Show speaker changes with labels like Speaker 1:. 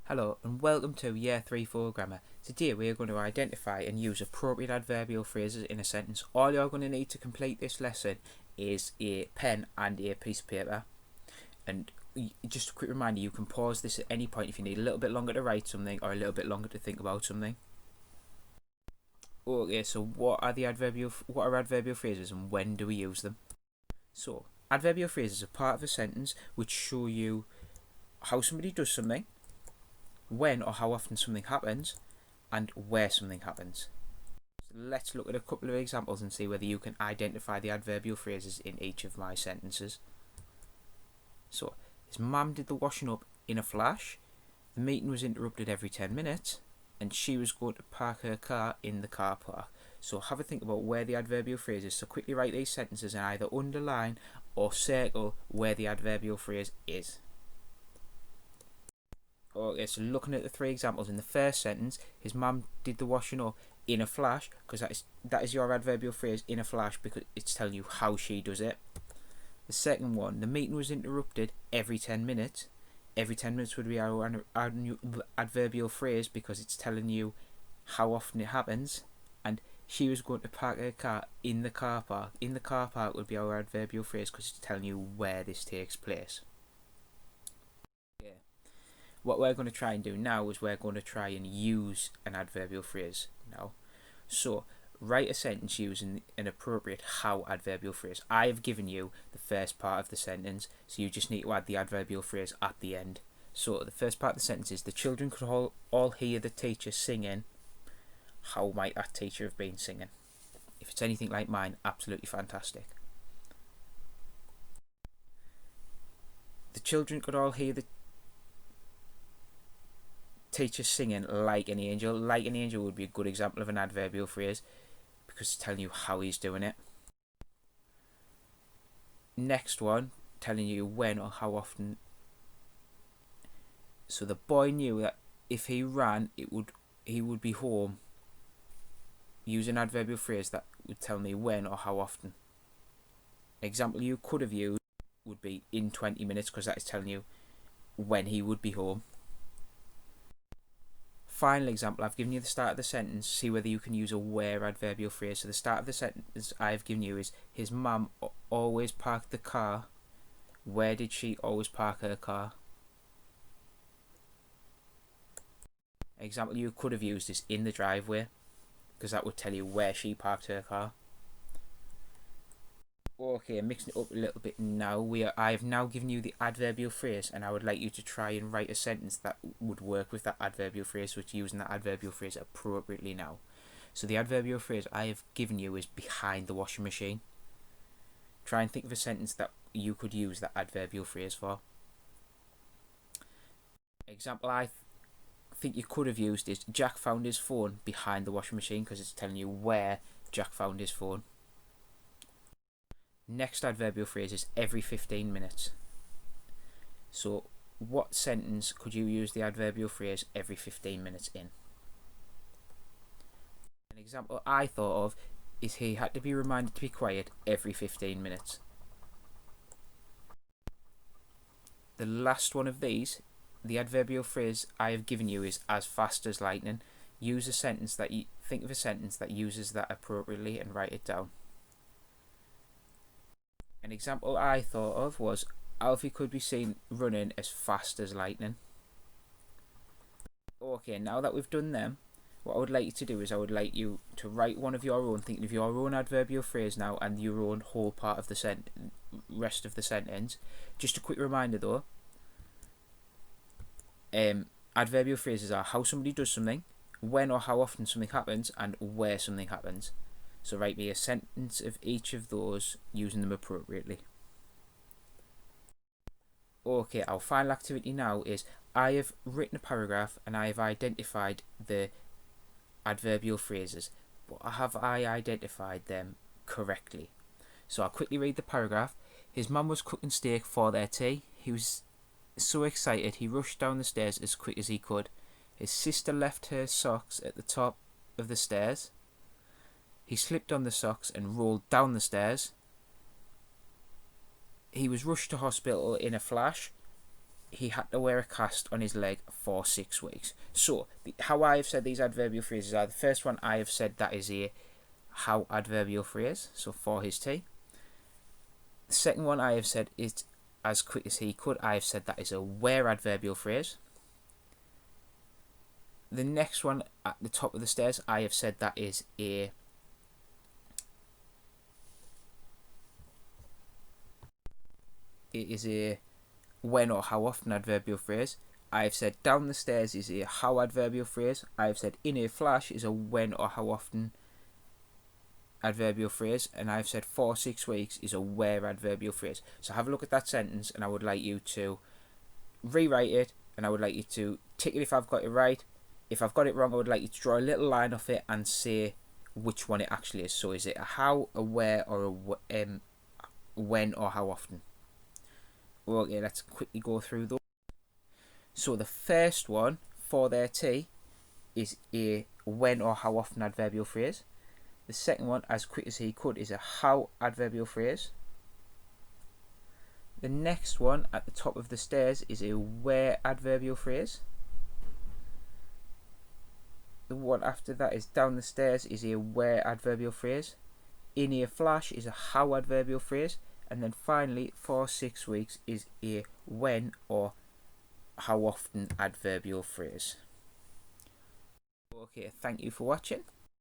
Speaker 1: Hello and welcome to Year 3-4 Grammar. Today we are going to identify and use appropriate adverbial phrases in a sentence. All you're going to need to complete this lesson is a pen and a piece of paper. And just a quick reminder, you can pause this at any point if you need a little bit longer to write something or a little bit longer to think about something. Okay, so what are adverbial phrases and when do we use them? So, adverbial phrases are part of a sentence which show you how somebody does something, when or how often something happens, and where something happens. So let's look at a couple of examples and see whether you can identify the adverbial phrases in each of my sentences. So, his mum did the washing up in a flash, the meeting was interrupted every 10 minutes, and she was going to park her car in the car park. So have a think about where the adverbial phrase is. So quickly write these sentences and either underline or circle where the adverbial phrase is. Okay, so looking at the three examples, in the first sentence, his mum did the washing up in a flash, because that is your adverbial phrase, in a flash, because it's telling you how she does it. The second one, the meeting was interrupted every 10 minutes. Every 10 minutes would be our adverbial phrase because it's telling you how often it happens. And she was going to park her car in the car park. In the car park would be our adverbial phrase because it's telling you where this takes place. What we're going to try and do now is we're going to try and use an adverbial phrase now. So write a sentence using an appropriate how adverbial phrase. I have given you the first part of the sentence, so you just need to add the adverbial phrase at the end. So the first part of the sentence is, the children could all hear the teacher singing. How might that teacher have been singing? If it's anything like mine, absolutely fantastic. The children could all hear the teacher singing like an angel. Like an angel would be a good example of an adverbial phrase because it's telling you how he's doing it. Next one, telling you when or how often. So the boy knew that if he ran, he would be home. Use an adverbial phrase that would tell me when or how often. An example you could have used would be in 20 minutes because that is telling you when he would be home. Final example, I've given you the start of the sentence. See whether you can use a where adverbial phrase. So the start of the sentence I've given you is, his mum always parked the car. Where did she always park her car? Example you could have used is in the driveway, because that would tell you where she parked her car. Okay, mixing it up a little bit now. I have now given you the adverbial phrase, and I would like you to try and write a sentence that would work with that adverbial phrase, which using that adverbial phrase appropriately now. So the adverbial phrase I have given you is behind the washing machine. Try and think of a sentence that you could use that adverbial phrase for. Example I think you could have used is, Jack found his phone behind the washing machine, because it's telling you where Jack found his phone. Next adverbial phrase is every 15 minutes. So what sentence could you use the adverbial phrase every 15 minutes in? An example I thought of is, he had to be reminded to be quiet every 15 minutes. The last one of these, the adverbial phrase I have given you is as fast as lightning. Use a sentence that you think of a sentence that uses that appropriately and write it down. An example I thought of was, Alfie could be seen running as fast as lightning. Okay, now that we've done them, what I would like you to do is I would like you to write one of your own, thinking of your own adverbial phrase now and your own whole part of the rest of the sentence. Just a quick reminder though, adverbial phrases are how somebody does something, when or how often something happens, and where something happens. So write me a sentence of each of those using them appropriately. Okay, our final activity now is, I have written a paragraph and I have identified the adverbial phrases, but have I identified them correctly? So I'll quickly read the paragraph. His mum was cooking steak for their tea. He was so excited he rushed down the stairs as quick as he could. His sister left her socks at the top of the stairs. He slipped on the socks and rolled down the stairs. He was rushed to hospital in a flash. he had to wear a cast on his leg for 6 weeks. So how I have said these adverbial phrases are: the first one I have said that is a how adverbial phrase, so for his tea. The second one I have said is as quick as he could. I have said that is a where adverbial phrase. The next one at the top of the stairs, I have said that is a when or how often adverbial phrase. I have said down the stairs is a how adverbial phrase. I have said in a flash is a when or how often adverbial phrase, and I've said for 6 weeks is a where adverbial phrase. So have a look at that sentence, and I would like you to rewrite it, and I would like you to tick it if I've got it right. If I've got it wrong, I would like you to draw a little line off it and say which one it actually is. So is it a how, a where, or a when or how often? Okay, let's quickly go through those. So the first one, for their tea, is a when or how often adverbial phrase. The second one, as quick as he could, is a how adverbial phrase. The next one at the top of the stairs is a where adverbial phrase. The one after that is down the stairs is a where adverbial phrase. In a flash is a how adverbial phrase. And then finally, for 6 weeks is a when or how often adverbial phrase. Okay, thank you for watching.